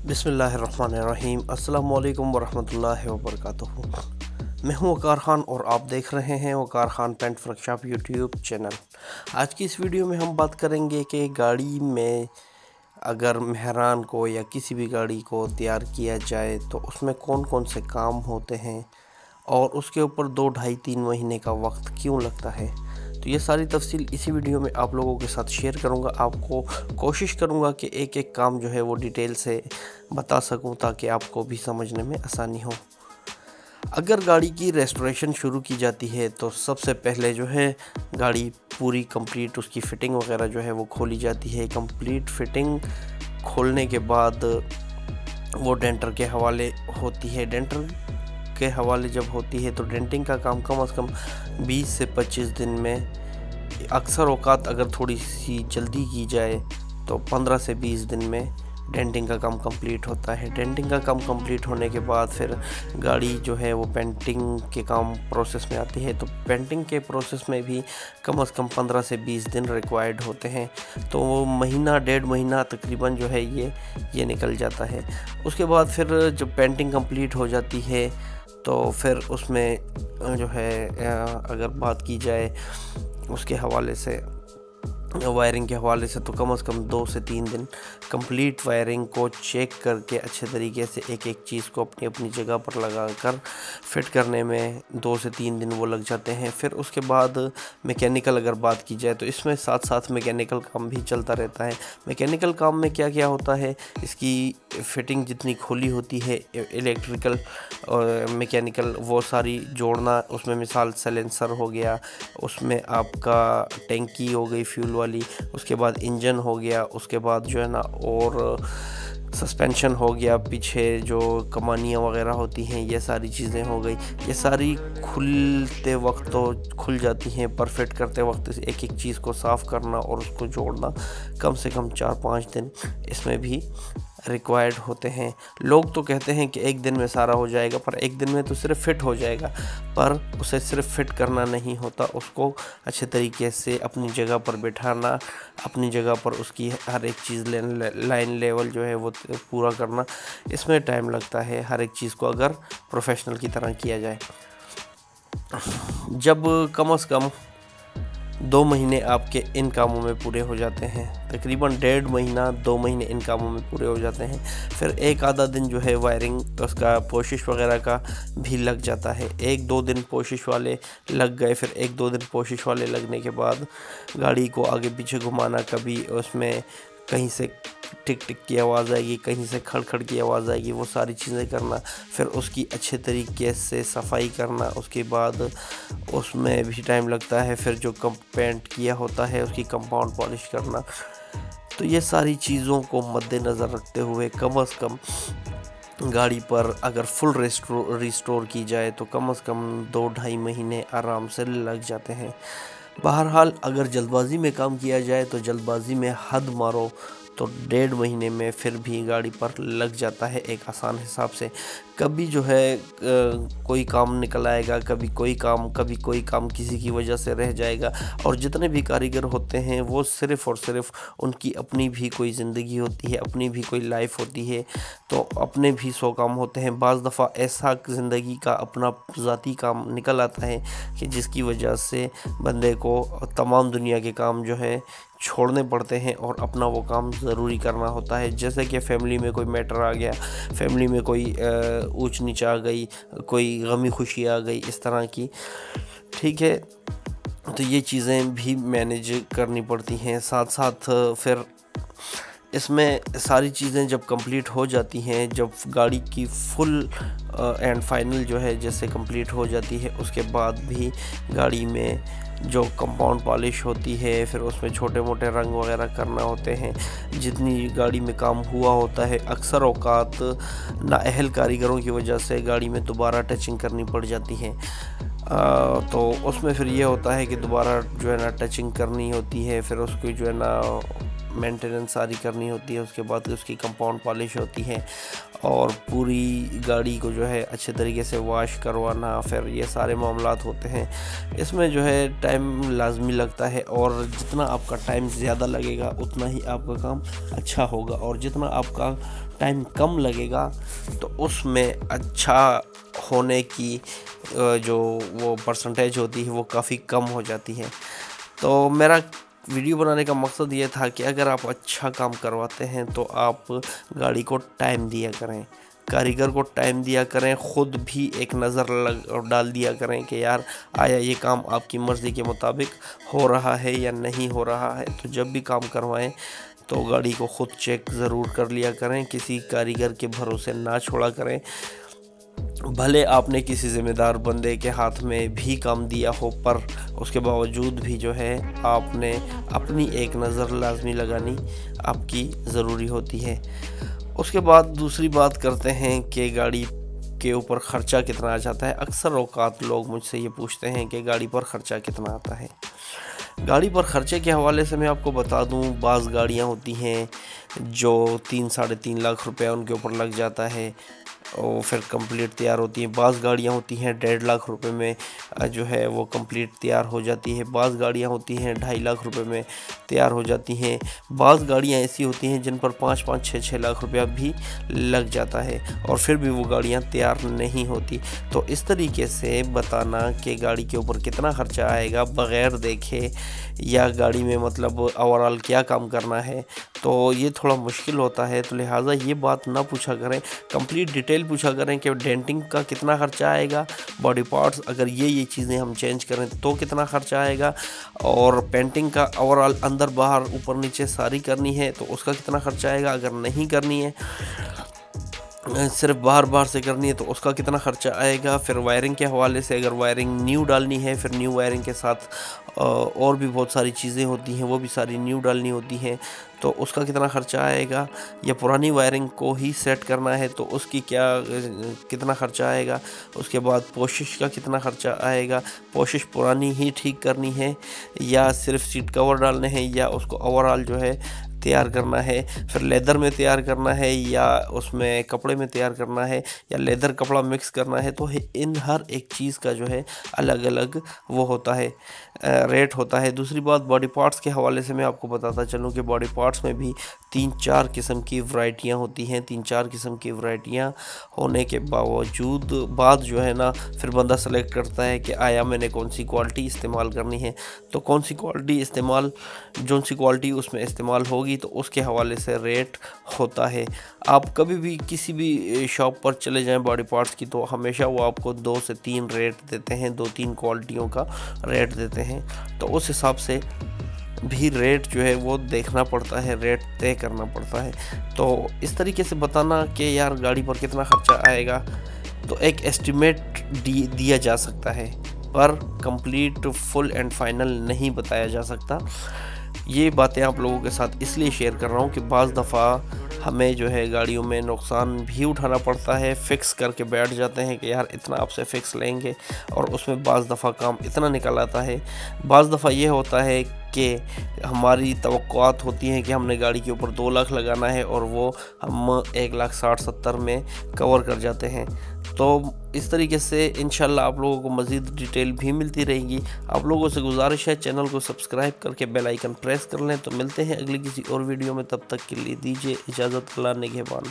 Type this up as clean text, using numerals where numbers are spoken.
बिस्मिल्लाहिर्रहमानिर्रहीम। अस्सलाम वालेकुम वरहमतुल्लाहि वबरकातुहू। मैं हूँ वकार ख़ान और आप देख रहे हैं Waqar Khan paint workshop YouTube channel. आज की इस वीडियो में हम बात करेंगे कि गाड़ी में अगर मेहरान को या किसी भी गाड़ी को तैयार किया जाए तो उसमें कौन कौन से काम होते हैं और उसके ऊपर 2 ढाई 3 महीने का वक्त क्यों लगता है। तो ये सारी तफसील इसी वीडियो में आप लोगों के साथ शेयर करूंगा। आपको कोशिश करूंगा कि एक एक काम जो है वो डिटेल से बता सकूं ताकि आपको भी समझने में आसानी हो। अगर गाड़ी की रेस्टोरेशन शुरू की जाती है तो सबसे पहले जो है गाड़ी पूरी कंप्लीट उसकी फ़िटिंग वगैरह जो है वो खोली जाती है। कंप्लीट फ़िटिंग खोलने के बाद वो डेंटर के हवाले होती है। डेंटर के हवाले जब होती है तो डेंटिंग का काम कम से कम 20 से 25 दिन में, अक्सर औकात अगर थोड़ी सी जल्दी की जाए तो 15 से 20 दिन में डेंटिंग का काम कंप्लीट होता है। डेंटिंग का काम कंप्लीट होने के बाद फिर गाड़ी जो है वो पेंटिंग के काम प्रोसेस में आती है। तो पेंटिंग के प्रोसेस में भी कम से कम 15 से 20 दिन रिक्वायर्ड होते हैं। तो वो महीना 1.5 महीना तकरीबन जो है ये निकल जाता है। उसके बाद फिर जब पेंटिंग कंप्लीट हो जाती है तो फिर उसमें जो है अगर बात की जाए उसके हवाले से, वायरिंग के हवाले से, तो कम से कम 2 से 3 दिन कंप्लीट वायरिंग को चेक करके अच्छे तरीके से एक एक चीज़ को अपनी अपनी जगह पर लगाकर फिट करने में 2 से 3 दिन वो लग जाते हैं। फिर उसके बाद मैकेनिकल अगर बात की जाए तो इसमें साथ साथ मैकेनिकल काम भी चलता रहता है। मैकेनिकल काम में क्या क्या होता है, इसकी फ़िटिंग जितनी खोली होती है इलेक्ट्रिकल और मैकेनिकल वो सारी जोड़ना, उसमें मिसाल साइलेंसर हो गया, उसमें आपका टैंकी हो गई फ्यूल वाली, उसके बाद इंजन हो गया, उसके बाद जो है ना और सस्पेंशन हो गया, पीछे जो कमानियाँ वगैरह होती हैं ये सारी चीज़ें हो गई। ये सारी खुलते वक्त तो खुल जाती हैं, पर फिट करते वक्त एक एक चीज़ को साफ़ करना और उसको जोड़ना कम से कम 4-5 दिन इसमें भी रिक्वायर्ड होते हैं। लोग तो कहते हैं कि एक दिन में सारा हो जाएगा, पर एक दिन में तो सिर्फ फिट हो जाएगा, पर उसे सिर्फ फिट करना नहीं होता, उसको अच्छे तरीके से अपनी जगह पर बिठाना, अपनी जगह पर उसकी हर एक चीज़ लाइन लेवल जो है वो पूरा करना, इसमें टाइम लगता है हर एक चीज़ को अगर प्रोफेशनल की तरह किया जाए। जब कम से कम 2 महीने आपके इन कामों में पूरे हो जाते हैं, तकरीबन 1.5 महीना 2 महीने इन कामों में पूरे हो जाते हैं, फिर एक आधा दिन जो है वायरिंग उसका पोशिश वगैरह का भी लग जाता है। 1-2 दिन पोशिश वाले लग गए, फिर 1-2 दिन पोशिश वाले लगने के बाद गाड़ी को आगे पीछे घुमाना, कभी उसमें कहीं से टिक टिक की आवाज़ आएगी, कहीं से खड़ की आवाज़ आएगी, वो सारी चीज़ें करना, फिर उसकी अच्छे तरीके से सफाई करना, उसके बाद उसमें भी टाइम लगता है। फिर जो पेंट किया होता है उसकी कंपाउंड पॉलिश करना। तो ये सारी चीज़ों को मद्देनज़र रखते हुए कम से कम गाड़ी पर अगर फुल रिस्टोर की जाए तो कम से कम 2-2.5 महीने आराम से लग जाते हैं। बहरहाल अगर जल्दबाज़ी में काम किया जाए तो जल्दबाज़ी में हद मारो तो 1.5 महीने में फिर भी गाड़ी पर लग जाता है एक आसान हिसाब से। कभी जो है कोई काम निकल आएगा, कभी कोई काम किसी की वजह से रह जाएगा। और जितने भी कारीगर होते हैं वो सिर्फ़ और सिर्फ उनकी अपनी भी कोई ज़िंदगी होती है, अपनी भी कोई लाइफ होती है, तो अपने भी 100 काम होते हैं। बाज़ दफ़ा ऐसा ज़िंदगी का अपना ज़ाती काम निकल आता है कि जिसकी वजह से बंदे को तमाम दुनिया के काम जो है छोड़ने पड़ते हैं और अपना वो काम ज़रूरी करना होता है। जैसे कि फ़ैमिली में कोई मैटर आ गया, फ़ैमिली में कोई ऊंच नीच आ गई, कोई गमी खुशी आ गई, इस तरह की, ठीक है। तो ये चीज़ें भी मैनेज करनी पड़ती हैं। साथ साथ फिर इसमें सारी चीज़ें जब कंप्लीट हो जाती हैं, जब गाड़ी की फुल एंड फाइनल जो है जैसे कंप्लीट हो जाती है, उसके बाद भी गाड़ी में जो कंपाउंड पॉलिश होती है, फिर उसमें छोटे मोटे रंग वगैरह करना होते हैं। जितनी गाड़ी में काम हुआ होता है, अक्सर औकात नाअहल कारीगरों की वजह से गाड़ी में दोबारा टचिंग करनी पड़ जाती है। तो उसमें फिर ये होता है कि दोबारा जो है ना टचिंग करनी होती है, फिर उसको जो है ना मेंटेनेंस सारी करनी होती है, उसके बाद उसकी कंपाउंड पॉलिश होती है और पूरी गाड़ी को जो है अच्छे तरीके से वॉश करवाना, फिर ये सारे मामलात होते हैं। इसमें जो है टाइम लाजमी लगता है और जितना आपका टाइम ज़्यादा लगेगा उतना ही आपका काम अच्छा होगा, और जितना आपका टाइम कम लगेगा तो उसमें अच्छा होने की जो वो परसेंटेज होती है वो काफ़ी कम हो जाती है। तो मेरा वीडियो बनाने का मकसद ये था कि अगर आप अच्छा काम करवाते हैं तो आप गाड़ी को टाइम दिया करें, कारीगर को टाइम दिया करें, ख़ुद भी एक नज़र डाल दिया करें कि यार आया ये काम आपकी मर्ज़ी के मुताबिक हो रहा है या नहीं हो रहा है। तो जब भी काम करवाएं तो गाड़ी को ख़ुद चेक ज़रूर कर लिया करें, किसी कारीगर के भरोसे ना छोड़ा करें। भले आपने किसी ज़िम्मेदार बंदे के हाथ में भी काम दिया हो, पर उसके बावजूद भी जो है आपने अपनी एक नज़र लाजमी लगानी आपकी ज़रूरी होती है। उसके बाद दूसरी बात करते हैं कि गाड़ी के ऊपर ख़र्चा कितना आ जाता है। अक्सर औक़ात लोग मुझसे ये पूछते हैं कि गाड़ी पर ख़र्चा कितना आता है। गाड़ी पर ख़र्चे के हवाले से मैं आपको बता दूं, बाज़ गाड़ियां होती हैं जो 3-3.5 लाख रुपया उनके ऊपर लग जाता है और फिर कंप्लीट तैयार होती हैं। बाज़ गाड़ियां होती हैं 1.5 लाख रुपए में जो है वो कंप्लीट तैयार हो जाती है। बाज़ गाड़ियां होती हैं 2.5 लाख रुपए में तैयार हो जाती हैं। बाज़ गाड़ियां ऐसी होती हैं जिन पर 5-5, 6-6 लाख रुपया भी लग जाता है और फिर भी वो गाड़ियां तैयार नहीं होती। तो इस तरीके से बताना कि गाड़ी के ऊपर कितना ख़र्चा आएगा बग़ैर देखे या गाड़ी में मतलब ओवरऑल क्या काम करना है, तो ये थोड़ा मुश्किल होता है। तो लिहाजा ये बात ना पूछा करें, कंप्लीट डिटेल पूछा करें कि डेंटिंग का कितना ख़र्चा आएगा, बॉडी पार्ट्स अगर ये चीज़ें हम चेंज करें तो कितना ख़र्चा आएगा, और पेंटिंग का ओवरऑल अंदर बाहर ऊपर नीचे सारी करनी है तो उसका कितना ख़र्चा आएगा। अगर नहीं करनी है, सिर्फ बाहर से करनी है तो उसका कितना ख़र्चा आएगा। फिर वायरिंग के हवाले से अगर वायरिंग न्यू डालनी है, फिर न्यू वायरिंग के साथ और भी बहुत सारी चीज़ें होती हैं, वो भी सारी न्यू डालनी होती हैं तो उसका कितना ख़र्चा आएगा। या पुरानी वायरिंग को ही सेट करना है तो उसकी कितना ख़र्चा आएगा। उसके बाद पोशिश का कितना ख़र्चा आएगा, पोशिश पुरानी ही ठीक करनी है या सिर्फ सीट कवर डालने हैं या उसको ओवरऑल जो है तैयार करना है, फिर लेदर में तैयार करना है या उसमें कपड़े में तैयार करना है या लेदर कपड़ा मिक्स करना है। तो इन हर एक चीज़ का जो है अलग अलग वो होता है, रेट होता है। दूसरी बात, बॉडी पार्ट्स के हवाले से मैं आपको बताता चलूँ कि बॉडी पार्ट्स में भी 3-4 किस्म की वैरायटियाँ होती हैं। 3-4 किस्म की वैरायटियाँ होने के बाद जो है ना फिर बंदा सेलेक्ट करता है कि आया मैंने कौन सी क्वालिटी इस्तेमाल करनी है, तो कौन सी क्वालिटी उसमें इस्तेमाल होगी तो उसके हवाले से रेट होता है। आप कभी भी किसी भी शॉप पर चले जाएं बॉडी पार्ट्स की तो हमेशा वो आपको 2 से 3 रेट देते हैं, 2-3 क्वालिटियों का रेट देते हैं। तो उस हिसाब से भी रेट जो है वो देखना पड़ता है, रेट तय करना पड़ता है। तो इस तरीके से बताना कि यार गाड़ी पर कितना ख़र्चा आएगा तो एक एस्टिमेट दिया जा सकता है, पर कंप्लीट फुल एंड फाइनल नहीं बताया जा सकता। ये बातें आप लोगों के साथ इसलिए शेयर कर रहा हूँ कि बाज़ दफ़ा हमें जो है गाड़ियों में नुकसान भी उठाना पड़ता है। फ़िक्स करके बैठ जाते हैं कि यार इतना आपसे फ़िक्स लेंगे और उसमें बाज़ दफ़ा काम इतना निकल आता है। बाज़ दफ़ा ये होता है कि हमारी तवक्कुआत होती हैं कि हमने गाड़ी के ऊपर 2 लाख लगाना है और वो हम 1,60,70 में कवर कर जाते हैं। तो इस तरीके से इंशाल्लाह आप लोगों को मज़ीद डिटेल भी मिलती रहेगी। आप लोगों से गुजारिश है चैनल को सब्सक्राइब करके बेल आइकन प्रेस कर लें। तो मिलते हैं अगली किसी और वीडियो में, तब तक के लिए दीजिए इजाज़त। अल्लाह निगहबान।